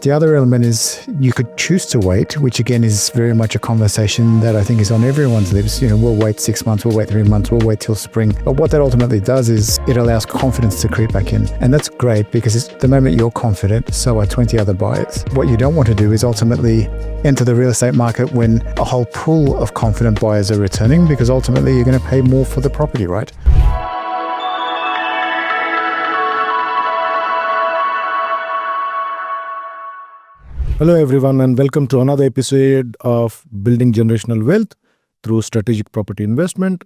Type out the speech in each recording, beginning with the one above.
The other element is you could choose to wait, which again is very much a conversation that I think is on everyone's lips. We'll wait 6 months, we'll wait 3 months, we'll wait till spring. But what that ultimately does is it allows confidence to creep back in. And that's great because the moment you're confident, so are 20 other buyers. What you don't want to do is ultimately enter the real estate market when a whole pool of confident buyers are returning, because ultimately you're going to pay more for the property, right? Hello everyone and welcome to another episode of Building Generational Wealth through Strategic Property Investment.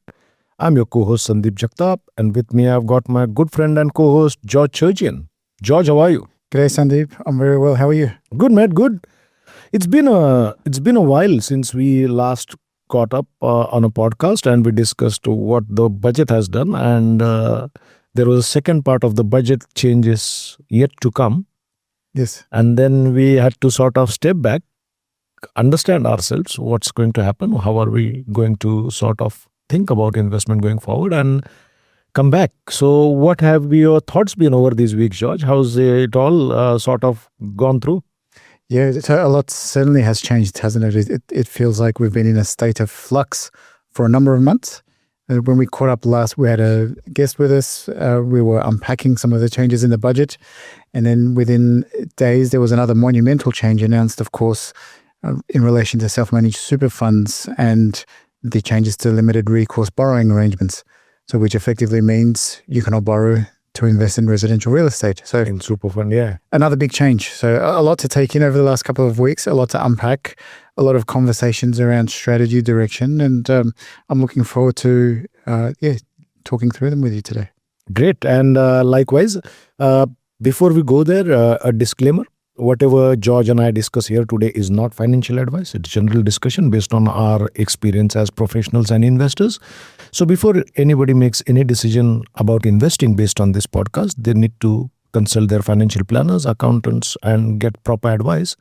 I'm your co-host Sandeep Jagtap, and with me I've got my good friend and co-host George Churchian. George, how are you? G'day Sandeep, I'm very well. How are you? Good, mate, good. It's been a while since we last caught up on a podcast and we discussed what the budget has done, and there was a second part of the budget changes yet to come. Yes. And then we had to sort of step back, understand ourselves, what's going to happen, how are we going to sort of think about investment going forward, and come back. So what have your thoughts been over these weeks, George? How's it all sort of gone through? Yeah, so a lot certainly has changed, hasn't it? It feels like we've been in a state of flux for a number of months. When we caught up last, we had a guest with us. We were unpacking some of the changes in the budget. And then within days, there was another monumental change announced, of course, in relation to self-managed super funds and the changes to limited recourse borrowing arrangements. So which effectively means you cannot borrow to invest in residential real estate. So In super fun, yeah. another big change. So a lot to take in over the last couple of weeks, a lot to unpack, a lot of conversations around strategy, direction, and I'm looking forward to talking through them with you today. Great. And likewise, before we go there, a disclaimer. Whatever George and I discuss here today is not financial advice. It's general discussion based on our experience as professionals and investors. So before anybody makes any decision about investing based on this podcast, they need to consult their financial planners, accountants, and get proper advice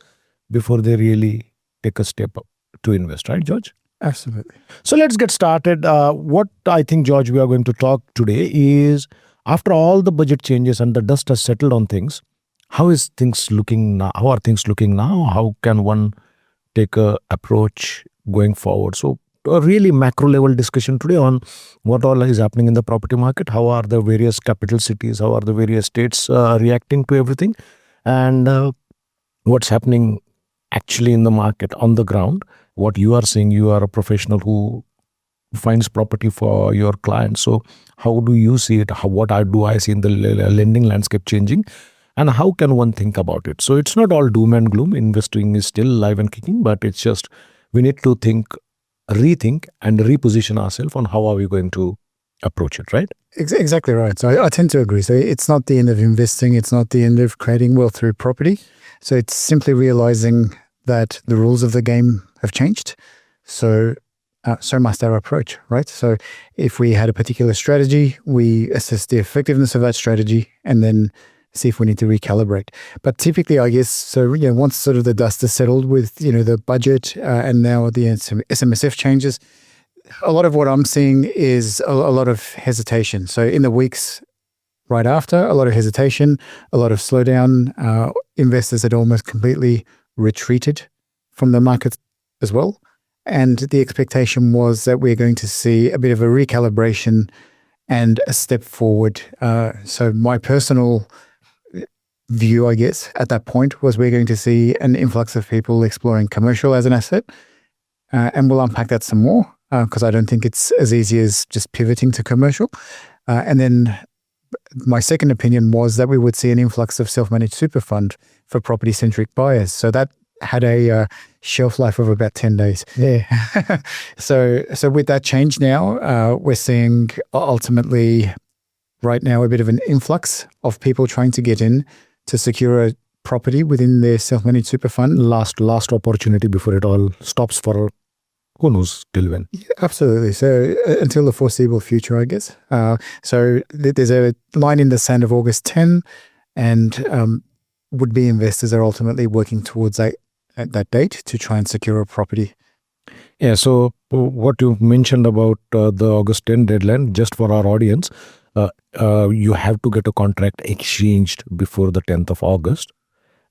before they really take a step up to invest. Right, George? Absolutely. So let's get started. What I think, George, we are going to talk today is, after all the budget changes and the dust has settled on things, how are things looking now? How can one take a approach going forward? So a really macro level discussion today on what all is happening in the property market. How are the various capital cities? How are the various states reacting to everything? And what's happening actually in the market on the ground? What you are seeing, you are a professional who finds property for your clients. So how do you see it? What do I see in the lending landscape changing? And how can one think about it? So it's not all doom and gloom. Investing is still live and kicking, but it's just we need to rethink and reposition ourselves on how are we going to approach it, right? Exactly right. So I tend to agree. So it's not the end of investing. It's not the end of creating wealth through property. So it's simply realizing that the rules of the game have changed. So must our approach, right? So if we had a particular strategy, we assess the effectiveness of that strategy and then see if we need to recalibrate. But typically, I guess, so once sort of the dust is settled with the budget and now the SMSF changes, a lot of what I'm seeing is a lot of hesitation. So in the weeks right after, a lot of hesitation, a lot of slowdown. Investors had almost completely retreated from the market as well. And the expectation was that we're going to see a bit of a recalibration and a step forward. So my personal view, I guess, at that point was we're going to see an influx of people exploring commercial as an asset. And we'll unpack that some more because I don't think it's as easy as just pivoting to commercial. And then my second opinion was that we would see an influx of self-managed super fund for property-centric buyers. So that had a shelf life of about 10 days. Yeah. So with that change now, we're seeing ultimately right now a bit of an influx of people trying to get in to secure a property within their self-managed super fund. Last opportunity before it all stops for who knows till when. Yeah, absolutely. So until the foreseeable future, I guess. So there's a line in the sand of August 10, and would-be investors are ultimately working towards that date to try and secure a property. Yeah, so what you mentioned about the August 10 deadline, just for our audience, you have to get a contract exchanged before the 10th of August.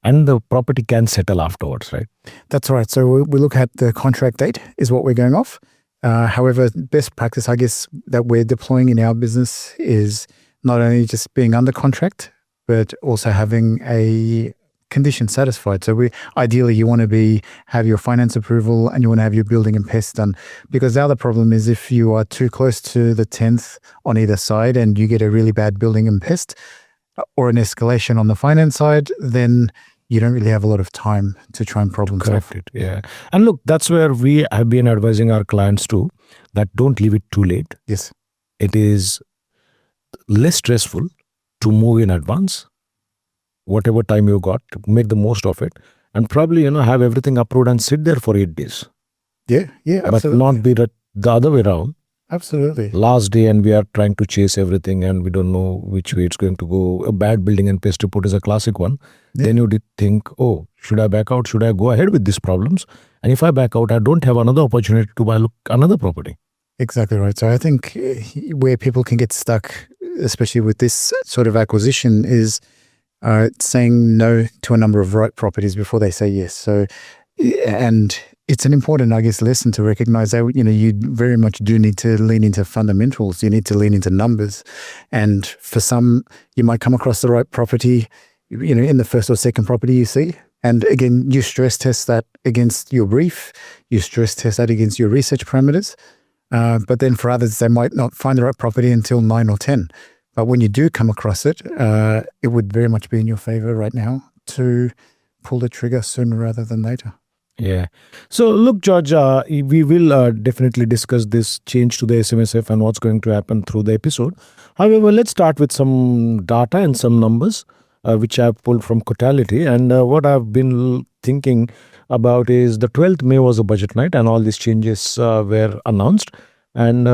and the property can settle afterwards, right? That's right. So we look at the contract date is what we're going off. However, best practice, I guess, that we're deploying in our business is not only just being under contract, but also having a condition satisfied. So ideally you want to have your finance approval and you want to have your building and pest done. Because the other problem is if you are too close to the 10th on either side and you get a really bad building and pest or an escalation on the finance side, then you don't really have a lot of time to try and problem solve. Correct it. Yeah. And look, that's where we have been advising our clients too, that don't leave it too late. Yes. It is less stressful to move in advance. Whatever time you got, make the most of it, and probably have everything approved and sit there for 8 days. Yeah, absolutely. But not be the other way around. Absolutely. Last day and we are trying to chase everything and we don't know which way it's going to go. A bad building and pest report is a classic one. Yeah. Then you did think, oh, should I back out? Should I go ahead with these problems? And if I back out, I don't have another opportunity to buy another property. Exactly right. So I think where people can get stuck, especially with this sort of acquisition, is saying no to a number of right properties before they say yes. So, and it's an important, I guess, lesson to recognize that, you very much do need to lean into fundamentals. You need to lean into numbers. And for some, you might come across the right property, in the first or second property you see. And again, you stress test that against your brief, you stress test that against your research parameters. But then for others, they might not find the right property until 9 or 10. But when you do come across it, it would very much be in your favor right now to pull the trigger sooner rather than later. Yeah. So look, George, we will definitely discuss this change to the SMSF and what's going to happen through the episode. However, let's start with some data and some numbers, which I've pulled from Cotality. And what I've been thinking about is the 12th May was a budget night and all these changes were announced. And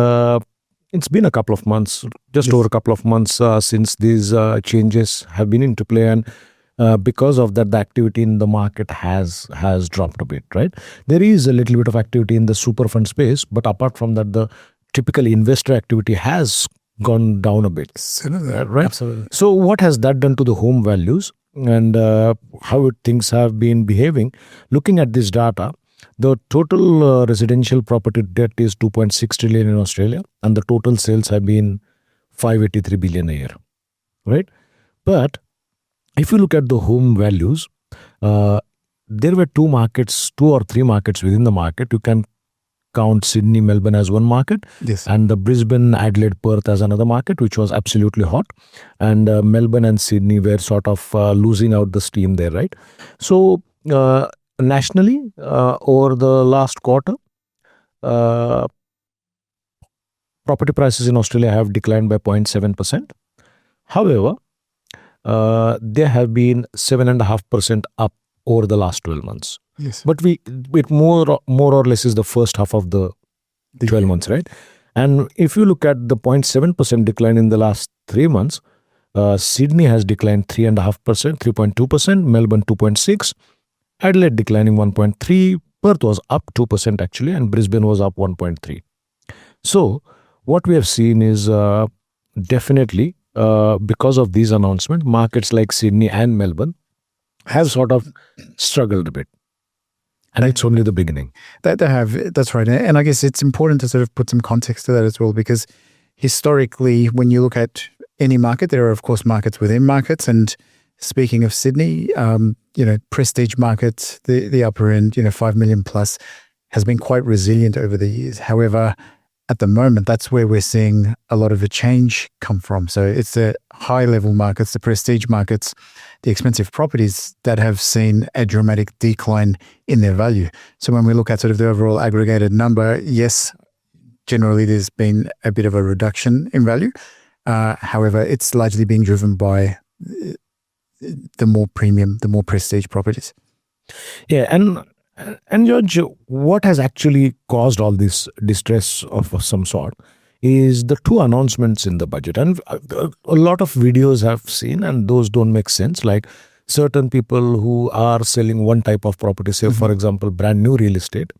it's been a couple of months, just over a couple of months since these changes have been into play. And because of that, the activity in the market has dropped a bit, right? There is a little bit of activity in the super fund space, but apart from that, the typical investor activity has gone down a bit, right? Absolutely. So what has that done to the home values and how things have been behaving? Looking at this data, the total residential property debt is 2.6 trillion in Australia, and the total sales have been 583 billion a year, right? But if you look at the home values, there were two or three markets within the market. You can count Sydney, Melbourne as one market, yes, and the Brisbane, Adelaide, Perth as another market, which was absolutely hot. And Melbourne and Sydney were sort of losing out the steam there, right? So nationally, over the last quarter, property prices in Australia have declined by 0.7%. However, they have been 7.5% up over the last 12 months. Yes. But it more or less is the first half of the 12 months, right? And if you look at the 0.7% decline in the last 3 months, Sydney has declined 3.5%, 3.2%, Melbourne 2.6%, Adelaide declining 1.3%, Perth was up 2% actually, and Brisbane was up 1.3%. So what we have seen is definitely because of these announcements, markets like Sydney and Melbourne have sort of struggled a bit. And it's only the beginning. That's right. And I guess it's important to sort of put some context to that as well, because historically, when you look at any market, there are, of course, markets within markets. And speaking of Sydney, prestige markets, the upper end, 5 million plus, has been quite resilient over the years. However, at the moment, that's where we're seeing a lot of the change come from. So it's the high-level markets, the prestige markets, the expensive properties that have seen a dramatic decline in their value. So when we look at sort of the overall aggregated number, yes, generally there's been a bit of a reduction in value. However, it's largely being driven by the more premium, the more prestige properties. Yeah, and George, what has actually caused all this distress of some sort is the two announcements in the budget. And a lot of videos I've seen, and those don't make sense. Like certain people who are selling one type of property, say, for example, brand new real estate,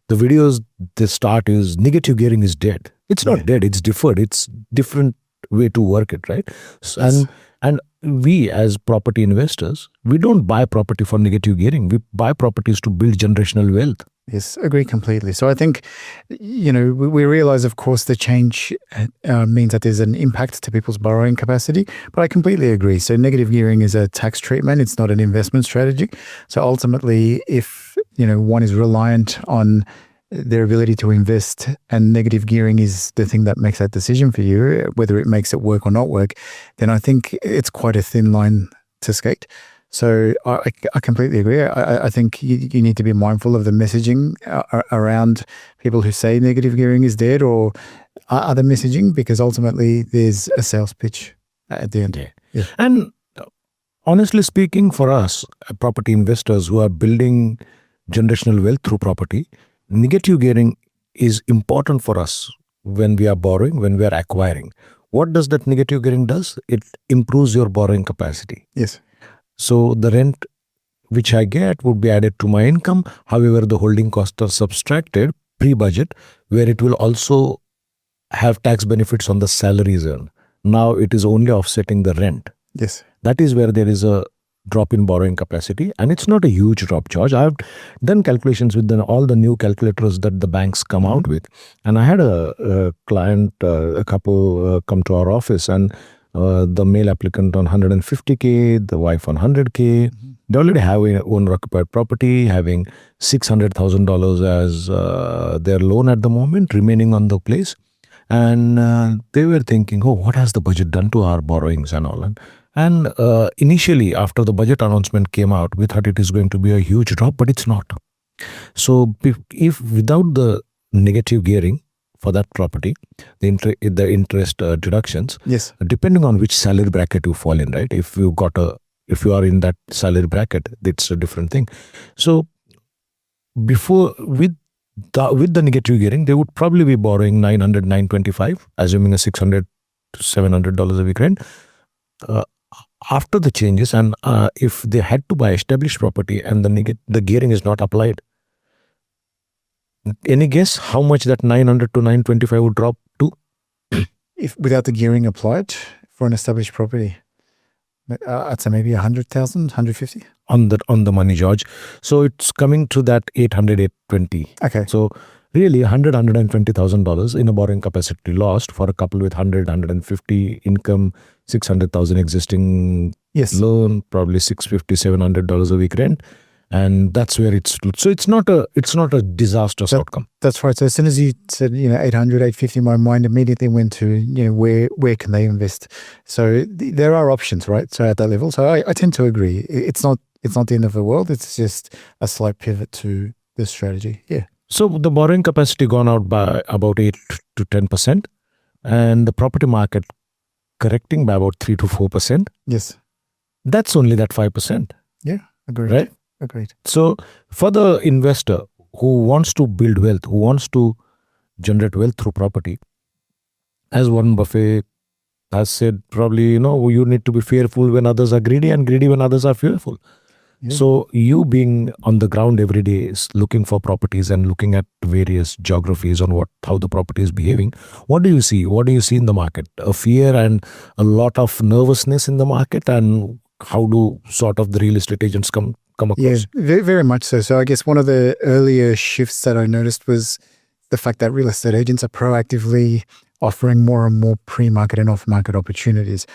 the videos they start is negative gearing is dead. It's not dead, it's deferred. It's different way to work it, right? Yes. And we as property investors, we don't buy property for negative gearing. We buy properties to build generational wealth. Yes, agree completely. So I think, we realize, of course, the change means that there's an impact to people's borrowing capacity, but I completely agree. So negative gearing is a tax treatment. It's not an investment strategy. So ultimately, if, one is reliant on their ability to invest and negative gearing is the thing that makes that decision for you, whether it makes it work or not work, then I think it's quite a thin line to skate. So I completely agree. I think you need to be mindful of the messaging around people who say negative gearing is dead or other messaging, because ultimately there's a sales pitch at the end. Yeah. And honestly speaking, for us, property investors who are building generational wealth through property, negative gearing is important for us when we are borrowing, when we are acquiring. What does that negative gearing does? It improves your borrowing capacity. Yes. So the rent which I get would be added to my income. However, the holding costs are subtracted pre-budget, where it will also have tax benefits on the salaries earned. Now it is only offsetting the rent. Yes. That is where there is a drop in borrowing capacity, and it's not a huge drop, George. I've done calculations with all the new calculators that the banks come out with, and I had a client, a couple come to our office, and the male applicant on 150K, the wife on 100K. They already have an owner-occupied property, having $600,000 as their loan at the moment, remaining on the place. And they were thinking, oh, what has the budget done to our borrowings and all? And initially, after the budget announcement came out, we thought it is going to be a huge drop, but it's not. So if without the negative gearing for that property, the interest deductions, yes, depending on which salary bracket you fall in, right? If you are in that salary bracket, it's a different thing. So before with the negative gearing, they would probably be borrowing $900, $925, assuming a $600 to $700 a week rent. After the changes, and if they had to buy established property and the gearing is not applied, any guess how much that 900 to 925 would drop to? If without the gearing applied for an established property, I'd say maybe 100,000, 150 on the money, George. So it's coming to that 800, 820. Okay. So really $120,000 in a borrowing capacity lost for a couple with 150 income, 600,000 existing loan, probably $650, $700 a week rent. And that's where it's so it's not a disastrous outcome. That's right. So as soon as you said 800, 850, my mind immediately went to where can they invest. So there are options, right? So at that level, so I tend to agree. It's not the end of the world. It's just a slight pivot to this strategy. Yeah. So the borrowing capacity gone out by about 8 to 10%, and the property market correcting by about 3 to 4%. Yes. That's only that 5%. Yeah. Agreed. Right. Agreed. So for the investor who wants to build wealth, who wants to generate wealth through property, as Warren Buffett has said, probably, you need to be fearful when others are greedy and greedy when others are fearful. Yeah. So you being on the ground every day is looking for properties and looking at various geographies on how the property is behaving. What do you see? What do you see in the market? A fear and a lot of nervousness in the market, and how do sort of the real estate agents come across? Yeah, very, very much so. So I guess one of the earlier shifts that I noticed was the fact that real estate agents are proactively offering more and more pre-market and off-market opportunities.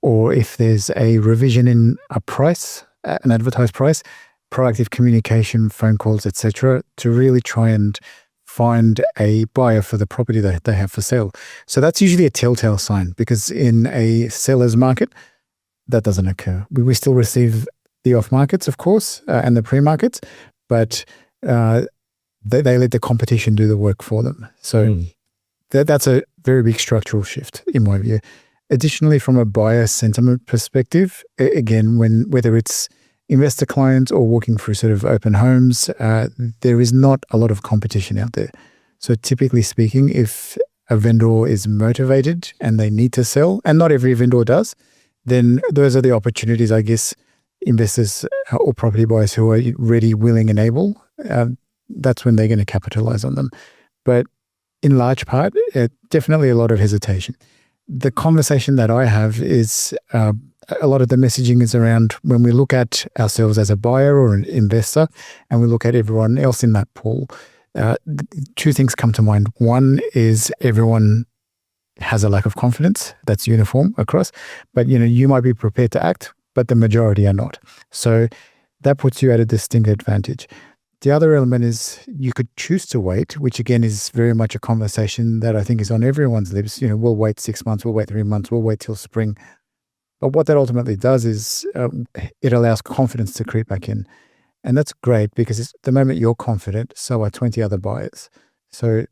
Or if there's a revision in a price, an advertised price, proactive communication, phone calls, etc., to really try and find a buyer for the property that they have for sale. So that's usually a telltale sign, because in a seller's market, that doesn't occur. We still receive the off markets, of course, and the pre-markets, but they let the competition do the work for them. So that's a very big structural shift in my view. Additionally, from a buyer sentiment perspective, again, whether it's investor clients or walking through sort of open homes, there is not a lot of competition out there. So typically speaking, if a vendor is motivated and they need to sell, and not every vendor does, then those are the opportunities, I guess, investors or property buyers who are ready, willing, and able, that's when they're going to capitalize on them. But in large part, definitely a lot of hesitation. The conversation that I have is a lot of the messaging is around when we look at ourselves as a buyer or an investor and we look at everyone else in that pool, two things come to mind. One is everyone has a lack of confidence that's uniform across, but you might be prepared to act, but the majority are not. So that puts you at a distinct advantage. The other element is you could choose to wait, which again is very much a conversation that I think is on everyone's lips. We'll wait 6 months, we'll wait 3 months, we'll wait till spring. But what that ultimately does is it allows confidence to creep back in. And that's great because the moment you're confident, so are 20 other buyers. So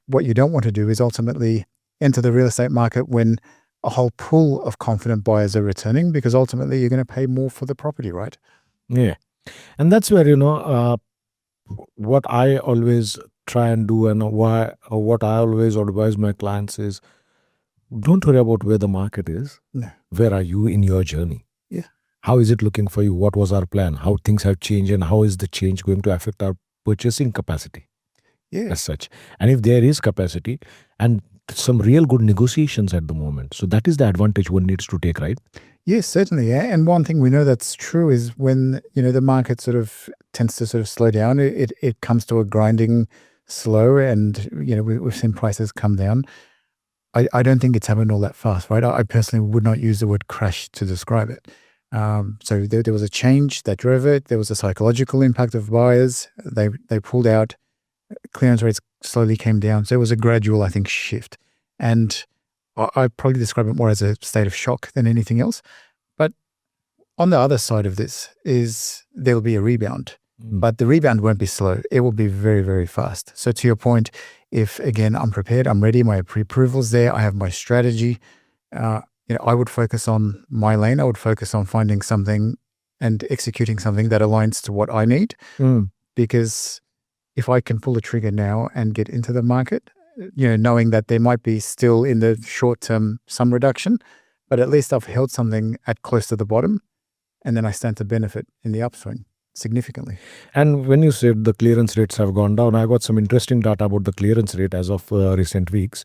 what you don't want to do is ultimately enter the real estate market when a whole pool of confident buyers are returning, because ultimately you're going to pay more for the property, right? Yeah. And that's where, what I always try and do and what I always advise my clients is, don't worry about where the market is. No. Where are you in your journey? Yeah. How is it looking for you? What was our plan? How things have changed and how is the change going to affect our purchasing capacity as such? And if there is capacity and some real good negotiations at the moment. So that is the advantage one needs to take, right? Yes, certainly. Yeah. And one thing we know that's true is when, the market sort of tends to sort of slow down, it comes to a grinding slow and, we've seen prices come down. I don't think it's happened all that fast, right? I personally would not use the word crash to describe it. So there was a change that drove it. There was a psychological impact of buyers. They pulled out. Clearance rates slowly came down. So it was a gradual, I think, shift. And I probably describe it more as a state of shock than anything else. But on the other side of this is there'll be a rebound. But the rebound won't be slow. It will be very, very fast. So to your point, if again, I'm prepared, I'm ready, my pre-approval's there, I have my strategy, I would focus on my lane. I would focus on finding something and executing something that aligns to what I need. Because if I can pull the trigger now and get into the market, knowing that there might be still in the short term some reduction, but at least I've held something at close to the bottom and then I stand to benefit in the upswing significantly. And when you said the clearance rates have gone down, I got some interesting data about the clearance rate as of recent weeks.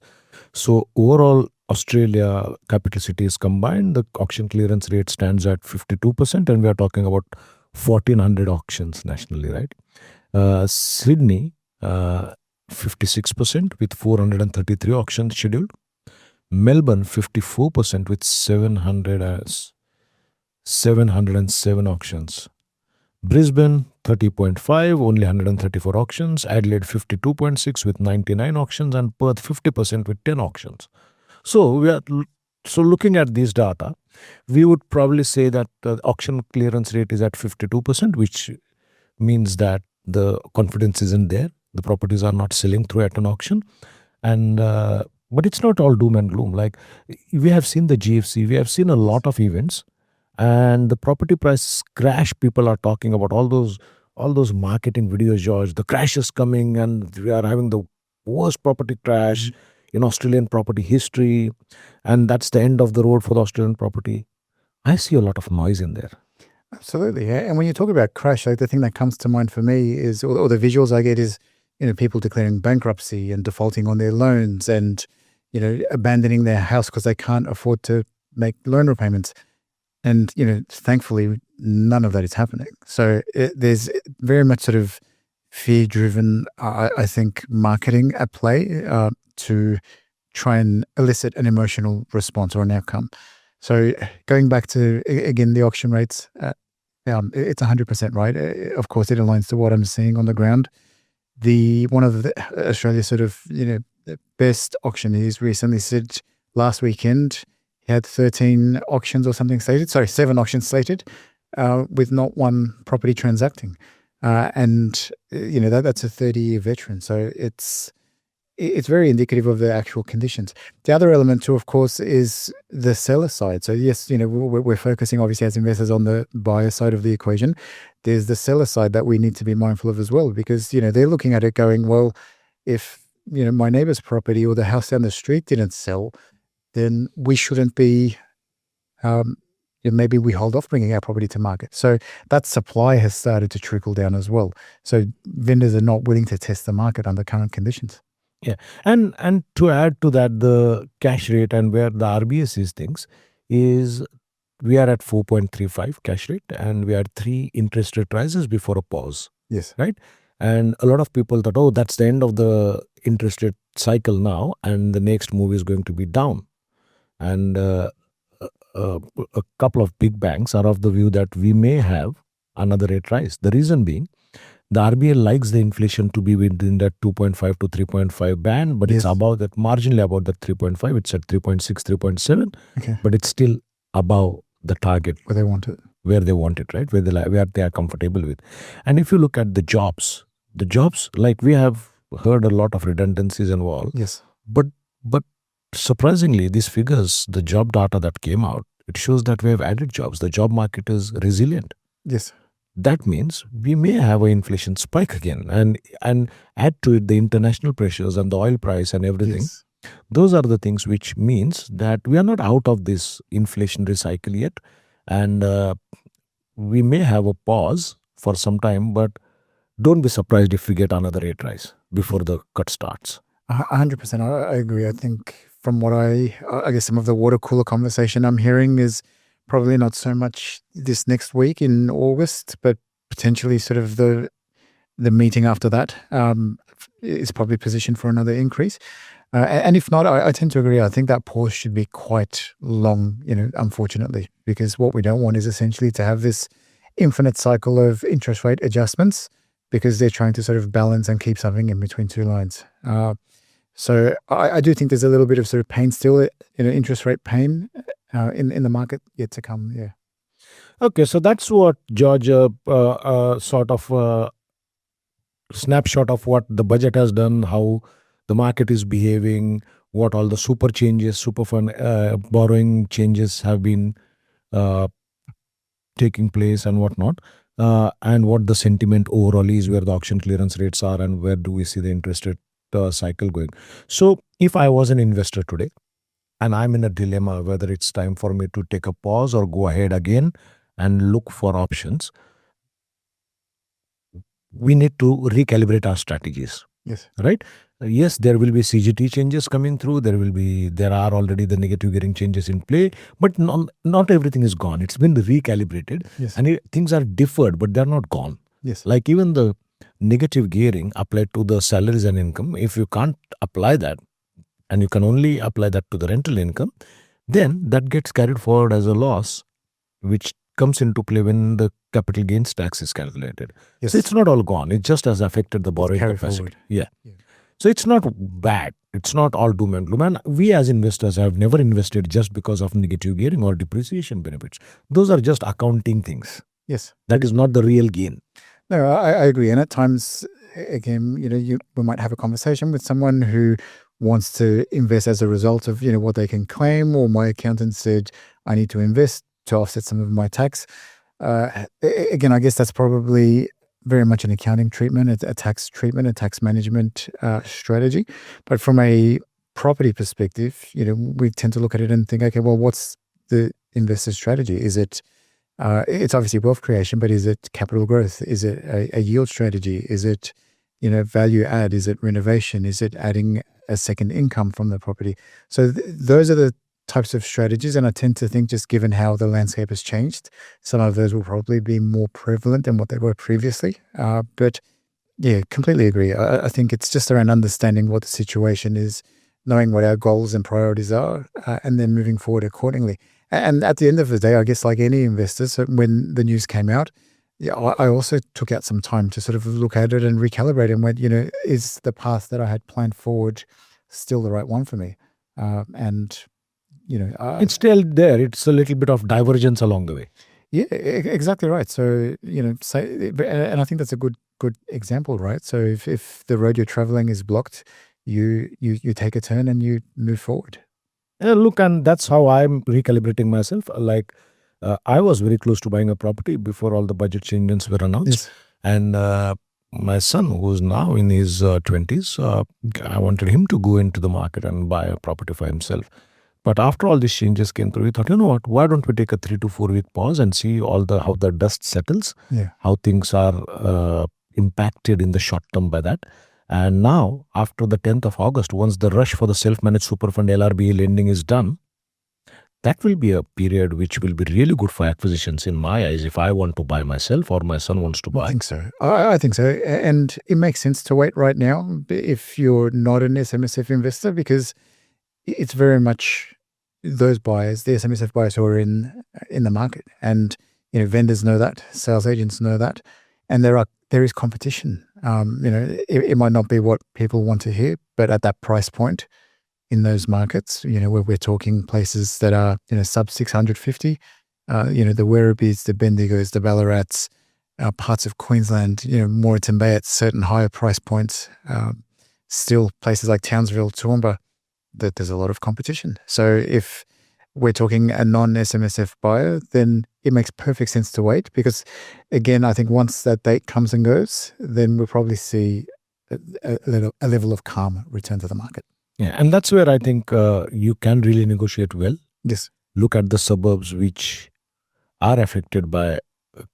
So overall, Australia capital cities combined, the auction clearance rate stands at 52%, and we are talking about 1,400 auctions nationally, right? Sydney, 56% with 433 auctions scheduled. Melbourne, 54% with 707 auctions. Brisbane, 30.5, only 134 auctions. Adelaide, 52.6 with 99 auctions. And Perth, 50% with 10 auctions. So looking at these data, we would probably say that the auction clearance rate is at 52%, which means that the confidence isn't there. The properties are not selling through at an auction. And but it's not all doom and gloom. Like we have seen the GFC, we have seen a lot of events, and the property prices crash. People are talking about all those marketing videos, George. The crash is coming, and we are having the worst property crash in Australian property history, and that's the end of the road for the Australian property. I see a lot of noise in there. Absolutely, yeah. And when you talk about crash, like the thing that comes to mind for me is, or the visuals I get is, people declaring bankruptcy and defaulting on their loans and, abandoning their house because they can't afford to make loan repayments. And, thankfully, none of that is happening. So there's very much sort of fear-driven, I think, marketing at play to try and elicit an emotional response or an outcome. So going back to, again, the auction rates, it's 100% right. Of course, it aligns to what I'm seeing on the ground. One of Australia's sort of, the best auctioneers recently said last weekend he had 13 auctions or something slated. Sorry, 7 auctions slated with not one property transacting. And, that's a 30-year veteran. So it's very indicative of the actual conditions. The other element too, of course, is the seller side. So yes, we're focusing obviously as investors on the buyer side of the equation. There's the seller side that we need to be mindful of as well, because, they're looking at it going, well, if, my neighbor's property or the house down the street didn't sell, then we shouldn't be, maybe we hold off bringing our property to market. So that supply has started to trickle down as well. So vendors are not willing to test the market under current conditions. Yeah. And to add to that, the cash rate and where the RBA sees things is we are at 4.35 cash rate, and we had 3 interest rate rises before a pause, Yes. right? And a lot of people thought, oh, that's the end of the interest rate cycle now, and the next move is going to be down. And uh, a couple of big banks are of the view that we may have another rate rise. The reason being, the RBI likes the inflation to be within that 2.5 to 3.5 band, but it's Yes. above that, marginally above that 3.5. It's at 3.6, 3.7, Okay. but it's still above the target Where they want it. where they want it, right? Where they are comfortable with. And if you look at the jobs, like we have heard a lot of redundancies involved, Yes. but surprisingly, these figures, the job data that came out, it shows that we have added jobs. The job market is resilient. Yes. That means we may have an inflation spike again, and add to it the international pressures and the oil price and everything. Yes. Those are the things which means that we are not out of this inflationary cycle yet, and we may have a pause for some time, but don't be surprised if we get another rate rise before the cut starts. 100%. I agree. I think from what I guess some of the water cooler conversation I'm hearing is probably not so much this next week in August, but potentially sort of the meeting after that is probably positioned for another increase. And if not, I tend to agree. I think that pause should be quite long, unfortunately, because what we don't want is essentially to have this infinite cycle of interest rate adjustments because they're trying to sort of balance and keep something in between two lines. So I do think there's a little bit of sort of pain still, interest rate pain in the market yet to come. Yeah. Okay, so that's what George, sort of snapshot of what the budget has done, how the market is behaving, what all the super fund borrowing changes have been taking place and whatnot, and what the sentiment overall is, where the auction clearance rates are, and where do we see the interest rate cycle going. So if I was an investor today and I'm in a dilemma whether it's time for me to take a pause or go ahead again and look for options, we need to recalibrate our strategies. Yes. Right? Yes, there will be CGT changes coming through. There are already the negative gearing changes in play, but not everything is gone. It's been recalibrated, Yes. and things are deferred, but they're not gone. Yes. Like even the negative gearing applied to the salaries and income, if you can't apply that, and you can only apply that to the rental income, then that gets carried forward as a loss, which comes into play when the capital gains tax is calculated. Yes. So it's not all gone. It just has affected the borrowing carried capacity. forward. Yeah. Yeah. So it's not bad. It's not all doom and gloom. And we as investors have never invested just because of negative gearing or depreciation benefits. Those are just accounting things. Yes. That is not the real gain. No, I agree. And at times, again, we might have a conversation with someone who wants to invest as a result of, what they can claim, or my accountant said, I need to invest to offset some of my tax. Again, I guess that's probably very much an accounting treatment, a tax treatment, a tax management strategy. But from a property perspective, we tend to look at it and think, okay, well, what's the investor strategy? Is it it's obviously wealth creation, but is it capital growth? Is it a yield strategy? Is it, value add? Is it renovation? Is it adding a second income from the property? So those are the types of strategies. And I tend to think, just given how the landscape has changed, some of those will probably be more prevalent than what they were previously. But yeah, completely agree. I think it's just around understanding what the situation is, knowing what our goals and priorities are, and then moving forward accordingly. And at the end of the day, I guess like any investor, so when the news came out, I also took out some time to sort of look at it and recalibrate and went, is the path that I had planned forward still the right one for me? It's still there. It's a little bit of divergence along the way. Yeah, exactly right. So, and I think that's a good example, right? So if the road you're traveling is blocked, you take a turn and you move forward. Look, and that's how I'm recalibrating myself. Like, I was very close to buying a property before all the budget changes were announced. Yes. And my son, who's now in his 20s, I wanted him to go into the market and buy a property for himself. But after all these changes came through, we thought, you know what, why don't we take a 3 to 4 week pause and see how the dust settles, how things are impacted in the short term by that. And now, after the 10th of August, once the rush for the self-managed super fund LRBA lending is done, that will be a period which will be really good for acquisitions in my eyes if I want to buy myself or my son wants to I buy. think so. I think so. And it makes sense to wait right now if you're not an SMSF investor, because it's very much those buyers, the SMSF buyers who are in the market. And, vendors know that, sales agents know that. And there is competition. It might not be what people want to hear, but at that price point in those markets, where we're talking places that are, sub 650, the Werribes, the Bendigos, the Ballarats, parts of Queensland, Moreton Bay at certain higher price points, still places like Townsville, Toowoomba, that there's a lot of competition. So if we're talking a non-SMSF buyer, then it makes perfect sense to wait, because again, I think once that date comes and goes, then we'll probably see a level of calm return to the market. Yeah, and that's where I think you can really negotiate well. Yes. Look at the suburbs which are affected by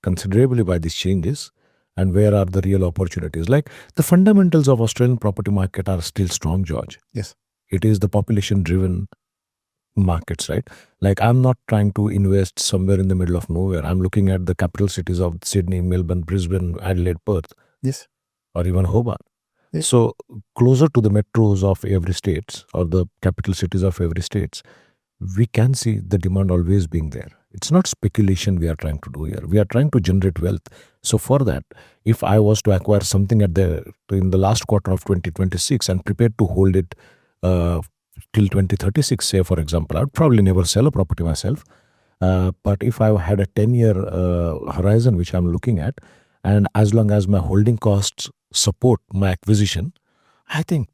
considerably by these changes, and where are the real opportunities. Like the fundamentals of Australian property market are still strong, George. Yes. It is the population driven markets, right? Like I'm not trying to invest somewhere in the middle of nowhere. I'm looking at the capital cities of Sydney, Melbourne, Brisbane, Adelaide, Perth, Yes. or even Hobart. Yes. So closer to the metros of every state or the capital cities of every state, we can see the demand always being there. It's not speculation we are trying to do here. We are trying to generate wealth. So for that, if I was to acquire something in the last quarter of 2026 and prepared to hold it till 2036, say for example, I'd probably never sell a property myself. But if I had a 10-year horizon, which I'm looking at, and as long as my holding costs support my acquisition, I think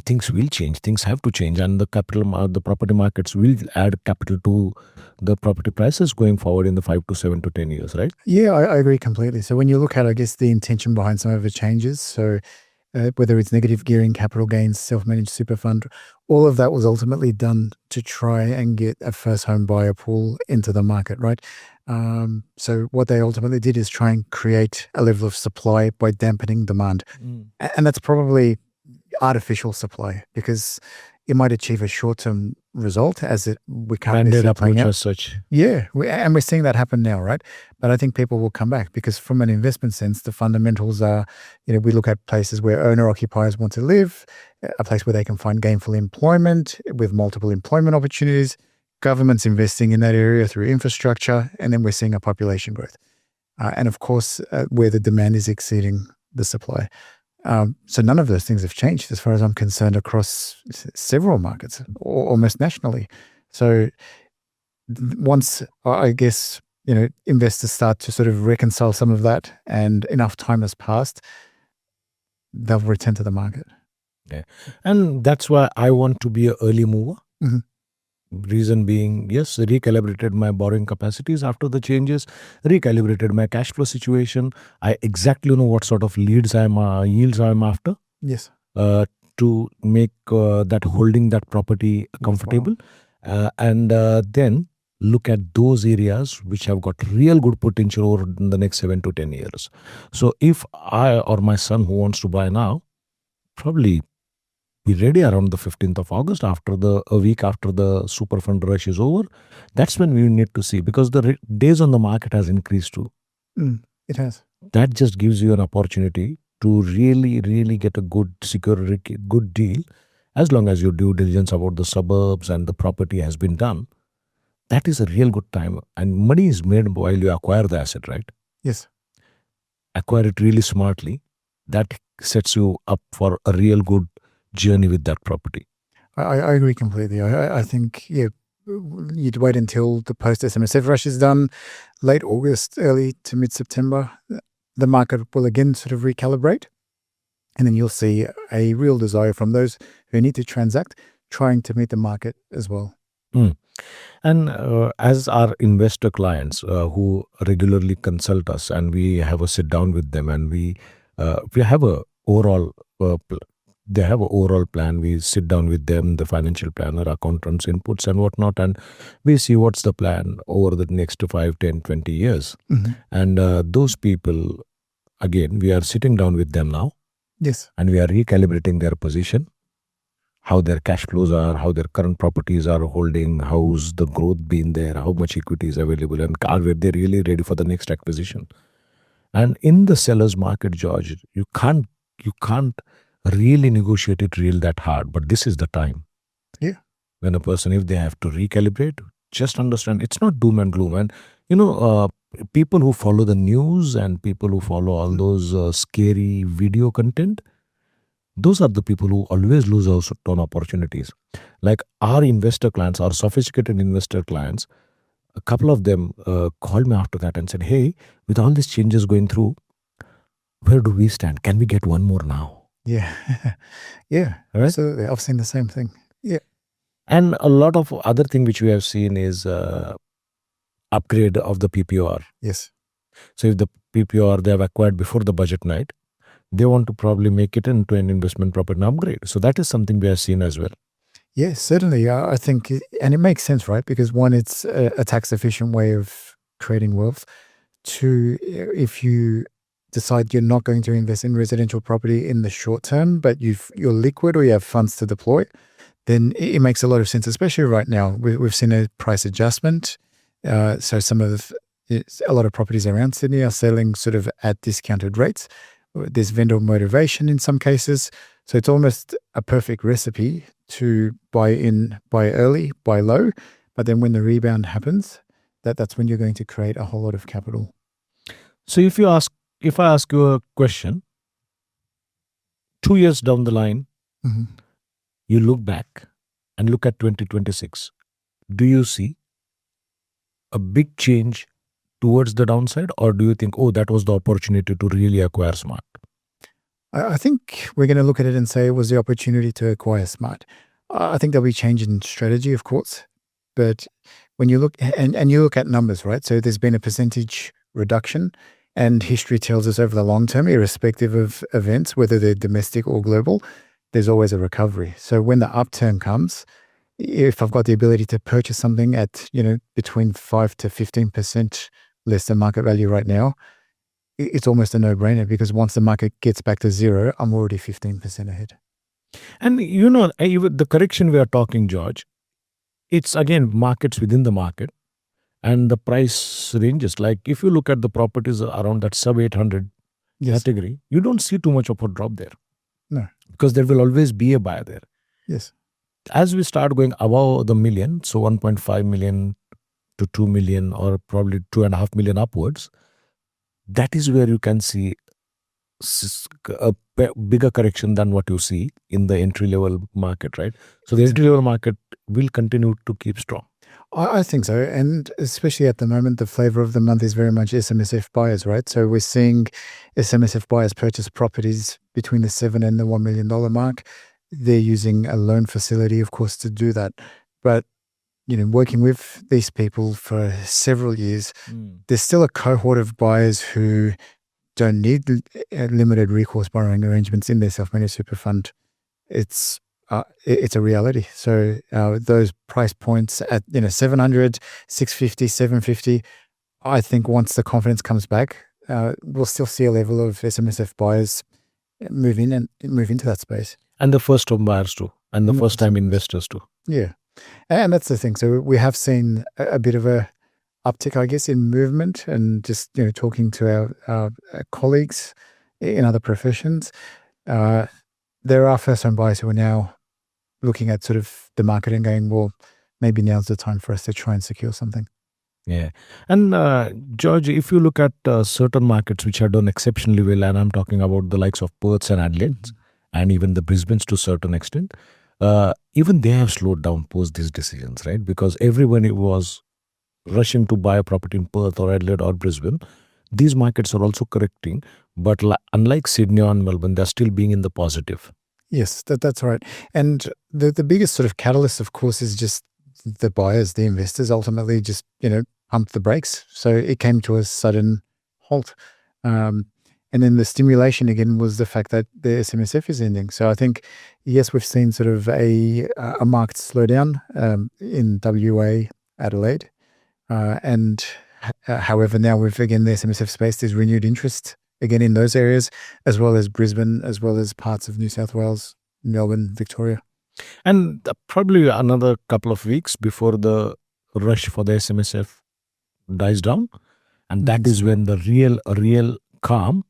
things will change. Things have to change, and the property markets will add capital to the property prices going forward in the 5 to 7 to 10 years, right? Yeah, I agree completely. So when you look at, I guess, the intention behind some of the changes, so whether it's negative gearing, capital gains, self-managed super fund, all of that was ultimately done to try and get a first home buyer pool into the market, right? So what they ultimately did is try and create a level of supply by dampening demand. And that's probably artificial supply, because it might achieve a short-term result as we can't Banded approach as such. Yeah, and we're seeing that happen now, right? But I think people will come back, because from an investment sense, the fundamentals are, we look at places where owner-occupiers want to live, a place where they can find gainful employment with multiple employment opportunities, government's investing in that area through infrastructure, and then we're seeing a population growth. And of course, where the demand is exceeding the supply. So none of those things have changed as far as I'm concerned across several markets, almost nationally. So once, I guess, investors start to sort of reconcile some of that and enough time has passed, they'll return to the market. Yeah. And that's why I want to be an early mover. Mm-hmm. Reason being, yes, recalibrated my borrowing capacities after the changes, recalibrated my cash flow situation. I exactly know what sort of yields I'm after. Yes. To make that holding that property comfortable, and then look at those areas which have got real good potential over the next 7 to 10 years. So if I or my son who wants to buy now, probably be ready around the 15th of August, a week after the super fund rush is over. That's when we need to see, because the days on the market has increased too. It has. That just gives you an opportunity to really, really get a good, secure, good deal, as long as your due diligence about the suburbs and the property has been done. That is a real good time. And money is made while you acquire the asset, right? Yes. Acquire it really smartly. That sets you up for a real good journey with that property. I agree completely. I think, you'd wait until the post-SMSF rush is done, late August, early to mid-September. The market will again sort of recalibrate, and then you'll see a real desire from those who need to transact, trying to meet the market as well. And as our investor clients who regularly consult us, and we have a sit down with them, and we have a overall they have an overall plan. We sit down with them, the financial planner, accountants, inputs and whatnot, and we see what's the plan over the next 5, 10, 20 years. Mm-hmm. And those people, again, we are sitting down with them now. Yes. And we are recalibrating their position. how their cash flows are, how their current properties are holding, how's the growth been there, how much equity is available, and are they really ready for the next acquisition. And in the seller's market, George, you can't really negotiate it real that hard, but this is the time Yeah. when a person, if they have to recalibrate, just understand it's not doom and gloom. And people who follow the news and people who follow all those scary video content, those are the people who always lose out on opportunities. Like our investor clients, our sophisticated investor clients, a couple of them called me after that and said, hey, with all these changes going through, where do we stand? Can we get one more now? Yeah. Yeah. Right? Absolutely. I've seen the same thing. Yeah. And a lot of other thing which we have seen is upgrade of the PPR. Yes. So if the PPR they have acquired before the budget night, they want to probably make it into an investment property and upgrade. So that is something we have seen as well. Yes, certainly. I think, and it makes sense, right? Because one, it's a tax efficient way of creating wealth. Two, if you decide you're not going to invest in residential property in the short term, but you're liquid or you have funds to deploy, then it makes a lot of sense, especially right now. We've seen a price adjustment. So a lot of properties around Sydney are selling sort of at discounted rates. There's vendor motivation in some cases. So it's almost a perfect recipe to buy early, buy low. But then when the rebound happens, that's when you're going to create a whole lot of capital. So if I ask you a question, 2 years down the line, Mm-hmm. you look back and look at 2026, do you see a big change towards the downside, or do you think, oh, that was the opportunity to really acquire Smart? I think we're going to look at it and say it was the opportunity to acquire Smart. I think there'll be change in strategy, of course. But when you look and you look at numbers, right? So there's been a percentage reduction, and history tells us over the long term, irrespective of events, whether they're domestic or global, there's always a recovery. So when the upturn comes, if I've got the ability to purchase something at, between 5 to 15% less than market value right now, it's almost a no-brainer, because once the market gets back to zero, I'm already 15% ahead. And even the correction we are talking, George, it's again markets within the market and the price ranges. Like if you look at the properties around that sub 800 Yes. category, you don't see too much of a drop there. No. Because there will always be a buyer there. Yes. As we start going above the million, so 1.5 million to 2 million or probably 2.5 million upwards, that is where you can see a bigger correction than what you see in the entry-level market, right? So the entry-level market will continue to keep strong. I think so. And especially at the moment, the flavor of the month is very much SMSF buyers, right? So we're seeing SMSF buyers purchase properties between the $7 and the $1 million mark. They're using a loan facility, of course, to do that. But, working with these people for several years, there's still a cohort of buyers who don't need limited recourse borrowing arrangements in their self-managed super fund. It's a reality. So those price points at 700, 650, 750, I think once the confidence comes back, we'll still see a level of SMSF buyers move into that space. And the first home buyers too, and the first time investors too. Yeah. And that's the thing. So we have seen a bit of a uptick, I guess, in movement, and just, talking to our colleagues in other professions, there are first home buyers who are now looking at sort of the market and going, well, maybe now's the time for us to try and secure something. Yeah. And George, if you look at certain markets which have done exceptionally well, and I'm talking about the likes of Perth and Adelaide and even the Brisbanes to a certain extent, even they have slowed down post these decisions, right? Because everyone was rushing to buy a property in Perth or Adelaide or Brisbane. These markets are also correcting, but unlike Sydney or Melbourne, they're still being in the positive. Yes, that's right. And the biggest sort of catalyst, of course, is just the buyers, the investors ultimately just, pumped the brakes. So it came to a sudden halt. And then the stimulation again was the fact that the SMSF is ending. So I think, yes, we've seen sort of a marked slowdown in WA, Adelaide. And however, now we've again, the SMSF space, there's renewed interest again in those areas, as well as Brisbane, as well as parts of New South Wales, Melbourne, Victoria. And probably another couple of weeks before the rush for the SMSF dies down. And that is when the real calm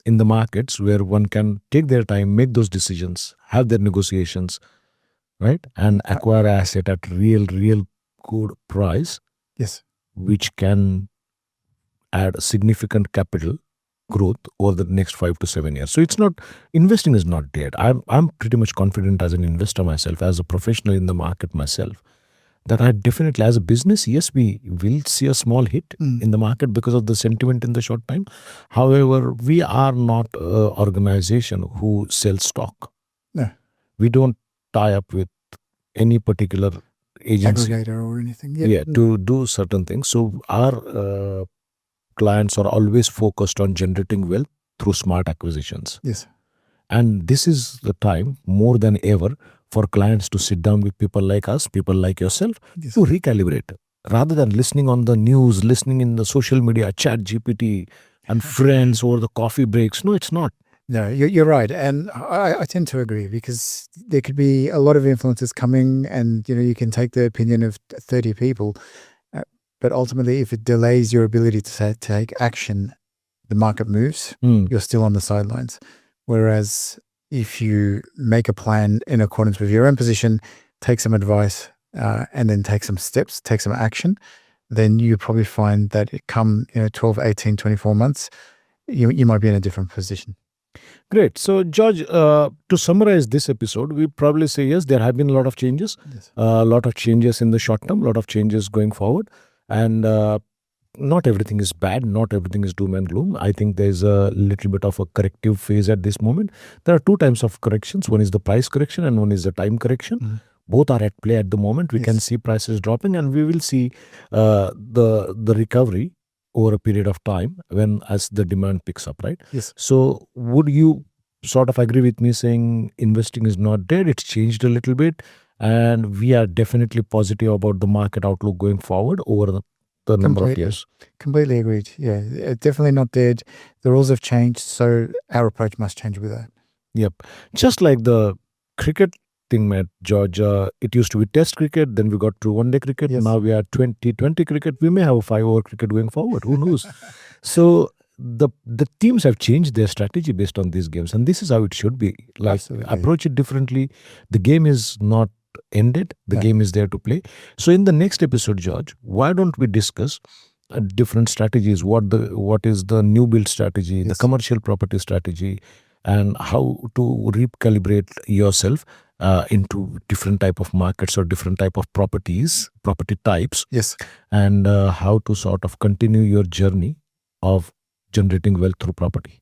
in the markets, where one can take their time, make those decisions, have their negotiations, right? And acquire asset at real good price, Yes. which can add significant capital growth over the next 5 to 7 years. So it's not, investing is not dead. I'm pretty much confident as an investor myself, as a professional in the market myself, that I definitely, as a business, yes, we will see a small hit in the market because of the sentiment in the short time. However, we are not an organization who sells stock. No. We don't tie up with any particular agency Aggregator or anything. Yeah. to do certain things. So our clients are always focused on generating wealth through smart acquisitions. Yes. And this is the time more than ever for clients to sit down with people like us, people like yourself, Yes. to recalibrate. Rather than listening on the news, listening in the social media, chat GPT and friends over the coffee breaks. No, it's not. No, you're right. And I tend to agree, because there could be a lot of influences coming, and, you can take the opinion of 30 people. But ultimately, if it delays your ability to take action, the market moves. You're still on the sidelines. Whereas if you make a plan in accordance with your own position, take some advice, and then take some steps, take some action, then you probably find that it come 12, 18, 24 months, you might be in a different position. Great. So, George, to summarize this episode, we probably say yes, there have been a lot of changes, Yes. a lot of changes in the short term, a lot of changes going forward. And not everything is bad, not everything is doom and gloom. I think there's a little bit of a corrective phase at this moment. There are two types of corrections. One is the price correction and one is the time correction. Both are at play at the moment. We can Yes. see prices dropping, and we will see the recovery over a period of time as the demand picks up, right? Yes. So would you sort of agree with me saying investing is not dead? It's changed a little bit, and we are definitely positive about the market outlook going forward over the number of Completely. years. Completely agreed. Yeah, definitely not dead. The rules have changed, so our approach must change with that. Yep. Just like the cricket thing, Matt, George, it used to be test cricket, then we got to one-day cricket, Yes. now we are 2020 cricket. We may have a 5-over cricket going forward. Who knows? So the teams have changed their strategy based on these games, and this is how it should be. Like, Absolutely. approach it differently. The game is not ended. The No. game is there to play. So in the next episode, George, why don't we discuss different strategies? What is the new build strategy, the Yes. commercial property strategy, and how to recalibrate yourself into different type of markets or different type of property types, Yes. and how to sort of continue your journey of generating wealth through property.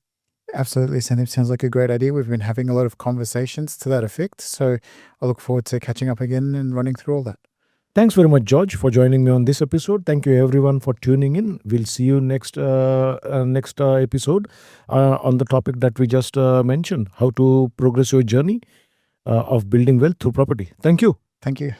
Absolutely, Sandeep. Sounds like a great idea. We've been having a lot of conversations to that effect. So I look forward to catching up again and running through all that. Thanks very much, George, for joining me on this episode. Thank you, everyone, for tuning in. We'll see you next episode on the topic that we just mentioned, how to progress your journey of building wealth through property. Thank you. Thank you.